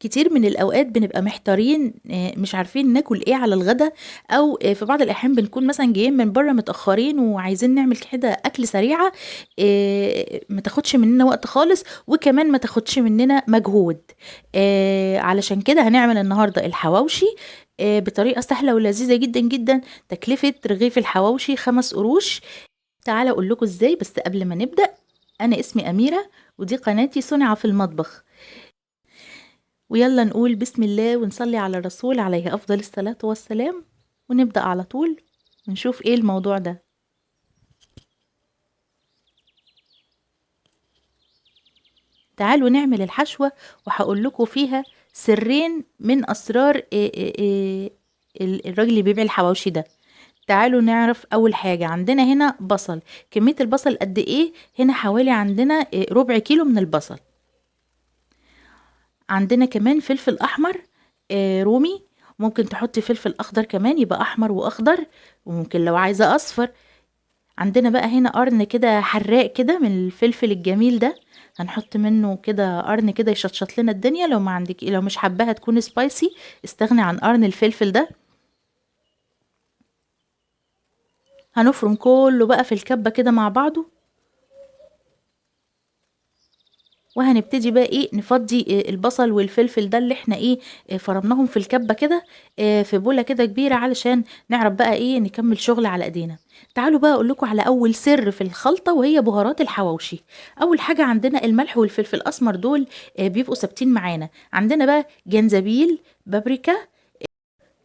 كتير من الأوقات بنبقى محتارين مش عارفين ناكل إيه على الغدا، أو في بعض الأحيان بنكون مثلًا جايين من برّه متأخرين وعايزين نعمل كده أكل سريعة ما تاخدش مننا وقت خالص، وكمان ما تاخدش مننا مجهود. علشان كده هنعمل النهارده الحواوشي بطريقة سهلة ولذيذة جدًا، جدًا. تكلفة رغيف الحواوشي 5 قروش. تعالَ أقول لكم إزاي، بس قبل ما نبدأ، أنا اسمي أميرة ودي قناتي صُنع في المطبخ. ويلا نقول بسم الله ونصلي على الرسول عليه أفضل الصلاة والسلام، ونبدأ على طول ونشوف ايه الموضوع ده. تعالوا نعمل الحشوة، وهقول لكم فيها سرين من أسرار الراجل اللي بيبيع الحواوشي ده. تعالوا نعرف. أول حاجة عندنا هنا بصل. كمية البصل قد ايه؟ هنا حوالي عندنا ربع كيلو من البصل. عندنا كمان فلفل أحمر رومي. ممكن تحطي فلفل أخضر كمان يبقى أحمر وأخضر، وممكن لو عايزة أصفر. عندنا بقى هنا قرن كده حراق كده من الفلفل الجميل ده، هنحط منه كده قرن كده يشطشط لنا الدنيا. لو ما عندك، لو مش حباها تكون سبايسي، استغني عن قرن الفلفل ده. هنفرم كله بقى في الكبة كده مع بعضه، وهنبتدي بقى ايه نفضي البصل والفلفل ده اللي احنا ايه فرمناهم في الكبة كده في بولة كده كبيرة، علشان نعرف بقى ايه نكمل شغل على ايدينا. تعالوا بقى اقول لكم على اول سر في الخلطة، وهي بهارات الحواوشي. اول حاجة عندنا الملح والفلفل الاسمر، دول بيبقوا ثابتين معانا. عندنا بقى جنزبيل، بابريكا،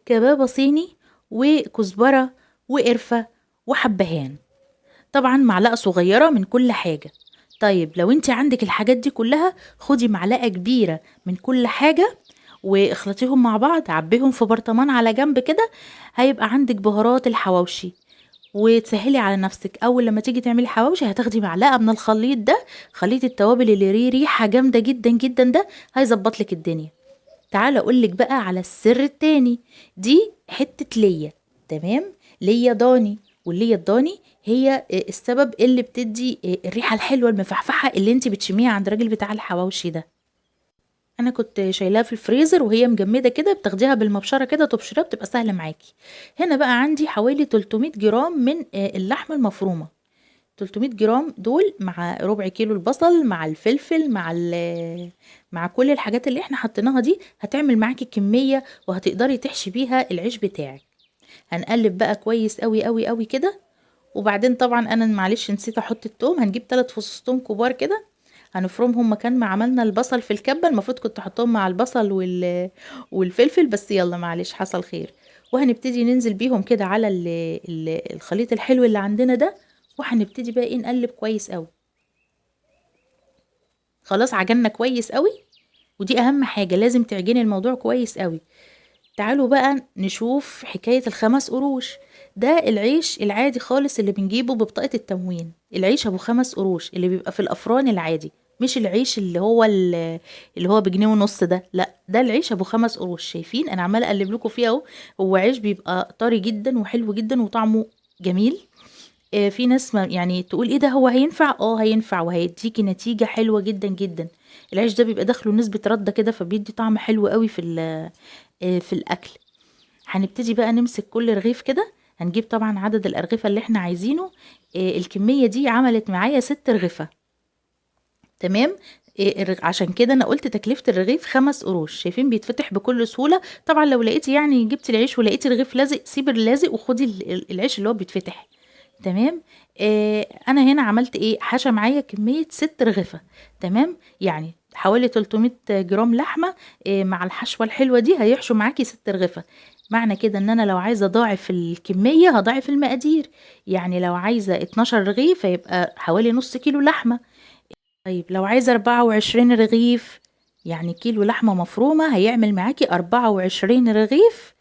كبابة صيني، وكزبرة، وقرفة، وحبهان. طبعا معلقة صغيرة من كل حاجة. طيب لو انت عندك الحاجات دي كلها، خدي معلقة كبيرة من كل حاجة واخلطيهم مع بعض، عبيهم في برطمان على جنب كده. هيبقى عندك بهارات الحواوشي. وتسهلي على نفسك، اول لما تيجي تعملي حواوشي هتاخدي معلقة من الخليط ده، خليط التوابل اللي ليه ريحة جامدة جدا جدا ده، هيظبط لك الدنيا. تعالى اقولك بقى على السر التاني. دي حتة ليا، تمام؟ ليا ضاني. والليا الضاني هي السبب اللي بتدي الريحة الحلوة المفحفحة اللي انت بتشميها عند الراجل بتاع الحواوشي ده. انا كنت شايلاها في الفريزر وهي مجمدة كده، بتاخديها بالمبشرة كده تبشرها، بتبقى سهلة معاكي. هنا بقى عندي حوالي 300 جرام من اللحمة المفرومة. 300 جرام دول مع ربع كيلو البصل مع الفلفل مع كل الحاجات اللي احنا حطيناها دي، هتعمل معاكي كمية وهتقدري تحشي بيها العيش بتاعك. هنقلب بقى كويس قوي قوي قوي كده. وبعدين طبعا انا معلش نسيت احط التوم، هنجيب 3 فصوص توم كبار كده، هنفرمهم مكان ما عملنا البصل في الكبة. المفروض كنت احطهم مع البصل والفلفل، بس يلا معلش حصل خير. وهنبتدي ننزل بيهم كده على الخليط الحلو اللي عندنا ده، وهنبتدي بقى ايه نقلب كويس قوي. خلاص عجننا كويس قوي، ودي اهم حاجة، لازم تعجني الموضوع كويس قوي. تعالوا بقى نشوف حكاية ال5 قروش. ده العيش العادي خالص اللي بنجيبه ببطاقة التموين، العيش ابو 5 قروش اللي بيبقى في الافران العادي، مش العيش اللي هو بجنيه ونص ده، لا، ده العيش ابو 5 قروش. شايفين انا عمالة اقلب لكم فيه اهو. هو عيش بيبقى طري جدا وحلو جدا وطعمه جميل. في ناس ما يعني تقول ايه ده، هو هينفع؟ هينفع وهيديكي نتيجة حلوة جدا جدا. العيش ده بيبقى داخله نسبة ردة كده، فبيدي طعم حلو قوي في الاكل. هنبتدي بقى نمسك كل رغيف كده، هنجيب طبعا عدد الأرغفة اللي احنا عايزينه. الكمية دي عملت معايا 6 رغفة، تمام. عشان كده انا قلت تكلفة الرغيف 5 قروش. شايفين بيتفتح بكل سهولة. طبعا لو لقيتي يعني جبتي العيش ولقيتي رغيف لازق، سيبي اللازق وخدي العيش اللي هو بيتفتح، تمام. انا هنا عملت ايه، حشى معايا كمية 6 رغفة، تمام. يعني حوالي 300 جرام لحمة مع الحشوة الحلوة دي هيحشوا معاكي 6 رغفة. معنى كده ان انا لو عايزة اضاعف الكمية هضاعف المقادير. يعني لو عايزة 12 رغيف هيبقى حوالي نص كيلو لحمة. طيب لو عايزة 24 رغيف، يعني كيلو لحمة مفرومة هيعمل معاكي 24 رغيف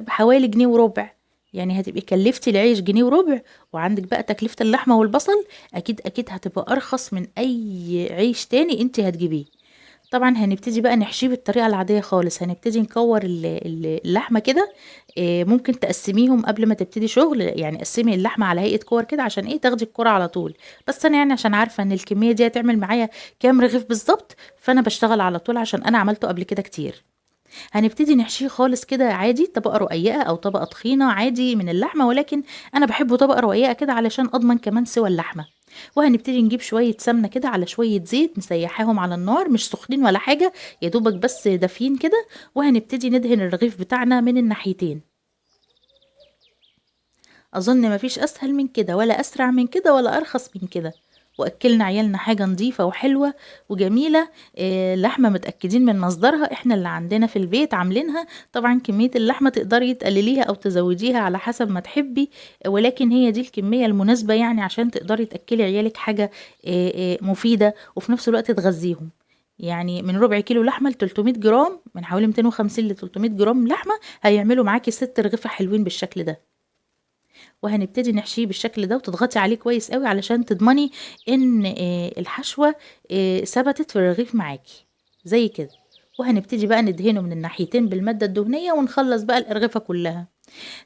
بحوالي جنيه وربع. يعني هتبقي كلفتي العيش جنيه وربع، وعندك بقى تكلفة اللحمة والبصل. اكيد اكيد هتبقى ارخص من اي عيش تاني انت هتجيبيه. طبعا هنبتدي بقى نحشيه بالطريقة العادية خالص. هنبتدي نكور اللحمة كده. ممكن تقسميهم قبل ما تبتدي شغل، يعني قسمي اللحمة على هيئة كور كده عشان ايه تاخدي الكرة على طول. بس انا يعني عشان عارفة ان الكمية دي هتعمل معايا كام رغيف بالظبط، فانا بشتغل على طول عشان انا عملته قبل كده كتير. هنبتدي نحشيه خالص كده عادي، طبقة رقيقة او طبقة تخينة عادي من اللحمة، ولكن انا بحبه طبقة رقيقة كده علشان اضمن كمان سوى اللحمة. وهنبتدي نجيب شوية سمنة كده على شوية زيت، نسيحاهم على النار، مش سخنين ولا حاجة، يا دوبك بس دافيين كده. وهنبتدي ندهن الرغيف بتاعنا من الناحيتين. اظن مفيش اسهل من كده ولا اسرع من كده ولا ارخص من كده. واكلنا عيالنا حاجه نظيفه وحلوه وجميله. لحمه متاكدين من مصدرها، احنا اللي عندنا في البيت عاملينها. طبعا كميه اللحمه تقدري تقلليها او تزوديها على حسب ما تحبي، ولكن هي دي الكميه المناسبه يعني عشان تقدري تاكلي عيالك حاجه مفيده وفي نفس الوقت تغذيهم. يعني من ربع كيلو لحمه ل 300 جرام، من حوالي 250 ل 300 جرام لحمه، هيعملوا معاكي 6 رغيفه حلوين بالشكل ده. وهنبتدي نحشيه بالشكل ده وتضغطي عليه كويس قوي علشان تضمني ان الحشوة ثبتت في الرغيف معاكي زي كده. وهنبتدي بقى ندهنه من الناحيتين بالمادة الدهنية ونخلص بقى الأرغفة كلها.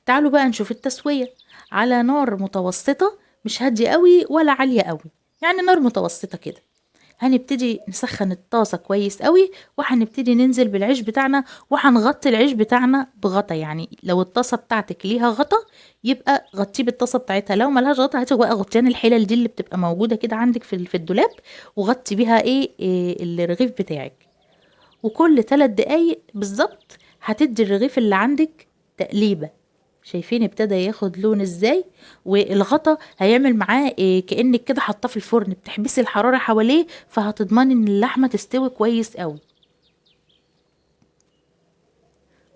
تعالوا بقى نشوف التسوية على نار متوسطة، مش هادية قوي ولا عالية قوي، يعني نار متوسطة كده. هنبتدي نسخن الطاسة كويس قوي، وهنبتدي ننزل بالعيش بتاعنا، وهنغطي العيش بتاعنا بغطا. يعني لو الطاسة بتاعتك ليها غطا يبقى غطيه بالطاسة بتاعتها، لو ملهاش غطا هاتي بقى غطيان الحلل دي اللي بتبقى موجودة كده عندك في الدولاب، وغطي بيها إيه الرغيف بتاعك. وكل 3 دقايق بالظبط هتدي الرغيف اللي عندك تقليبة. شايفين ابتدى ياخد لون ازاي؟ والغطا هيعمل معاه إيه، كأنك كده حاطاه في الفرن، بتحبسي الحرارة حواليه فهتضمني ان اللحمة تستوي كويس قوي.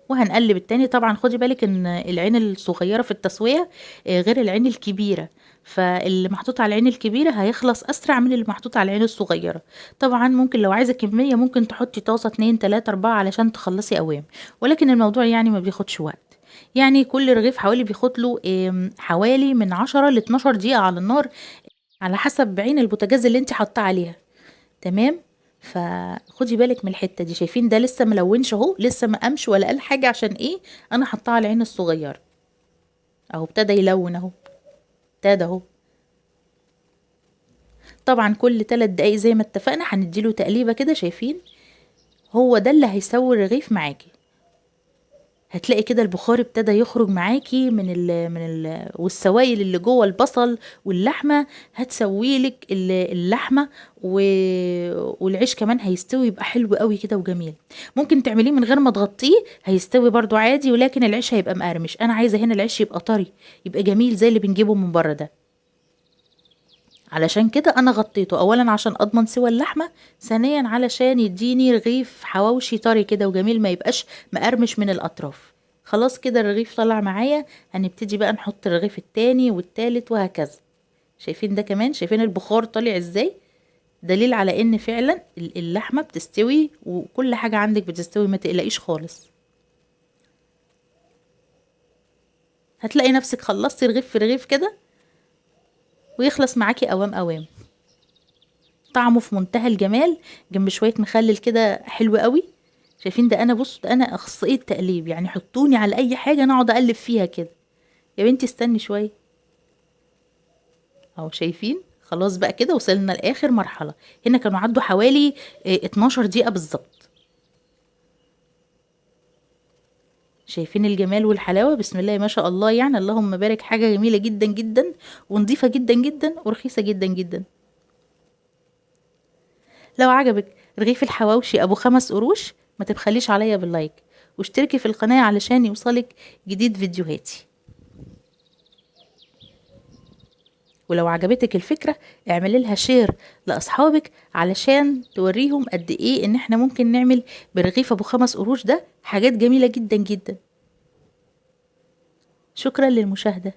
وهنقلب التاني. طبعا خدي بالك ان العين الصغيرة في التسوية غير العين الكبيرة، فاللي محطوط على العين الكبيرة هيخلص اسرع من اللي محطوط على العين الصغيرة. طبعا ممكن لو عايزة كمية ممكن تحطي طاسة 2 3 4 علشان تخلصي قوام، ولكن الموضوع يعني ما بياخدش وقت. يعني كل رغيف حوالي بياخد له حوالي من 10 ل 12 دقيقة على النار، على حسب عين البوتاجاز اللي انت حاطاه عليها. تمام. فخدي بالك من الحته دي. شايفين ده لسه ملونش اهو، لسه ما قامش ولا قال حاجه، عشان ايه؟ انا حطاه على العين الصغيره اهو، ابتدى يلون اهو، ابتدى اهو. طبعا كل 3 دقايق زي ما اتفقنا هنديله تقليبه كده. شايفين؟ هو ده اللي هيسوي الرغيف معاكي. هتلاقي كده البخار ابتدى يخرج معاكي من والسوائل اللي جوه البصل واللحمه هتسويلك اللحمه والعيش كمان هيستوي، يبقى حلو قوي كده وجميل. ممكن تعمليه من غير ما تغطيه هيستوي برضو عادي، ولكن العيش هيبقى مقرمش. انا عايزه هنا العيش يبقى طري، يبقى جميل زي اللي بنجيبه من بره ده. علشان كده انا غطيته، اولا عشان اضمن سوى اللحمه، ثانيا علشان يديني رغيف حواوشي طري كده وجميل، ما يبقاش مقرمش من الاطراف. خلاص كده الرغيف طلع معايا. هنبتدي بقى نحط الرغيف التاني والتالت وهكذا. شايفين ده كمان؟ شايفين البخار طالع ازاي؟ دليل على ان فعلا اللحمه بتستوي وكل حاجه عندك بتستوي، ما تقلقيش خالص. هتلاقي نفسك خلصتي رغيف في رغيف كده ويخلص معاكي اوام اوام. طعمه في منتهى الجمال جنب شويه مخلل كده حلو قوي. شايفين ده؟ انا بص، ده انا اخصائيه تقليب، يعني حطوني على اي حاجه انا اقعد اقلب فيها كده. يا بنتي استني شويه اهو. شايفين؟ خلاص بقى كده وصلنا لاخر مرحله. هنا كانوا عدوا حوالي 12 دقيقه بالظبط. شايفين الجمال والحلاوه؟ بسم الله ما شاء الله، يعني اللهم بارك. حاجه جميله جدا جدا ونظيفه جدا جدا ورخيصه جدا جدا. لو عجبك رغيف الحواوشي ابو 5 قروش ما تبخليش عليا باللايك، واشتركي في القناه علشان يوصلك جديد فيديوهاتي. ولو عجبتك الفكرة اعملي لها شير لأصحابك علشان توريهم قد ايه ان احنا ممكن نعمل برغيف ابو 5 قروش ده حاجات جميلة جدا جدا. شكرا للمشاهدة.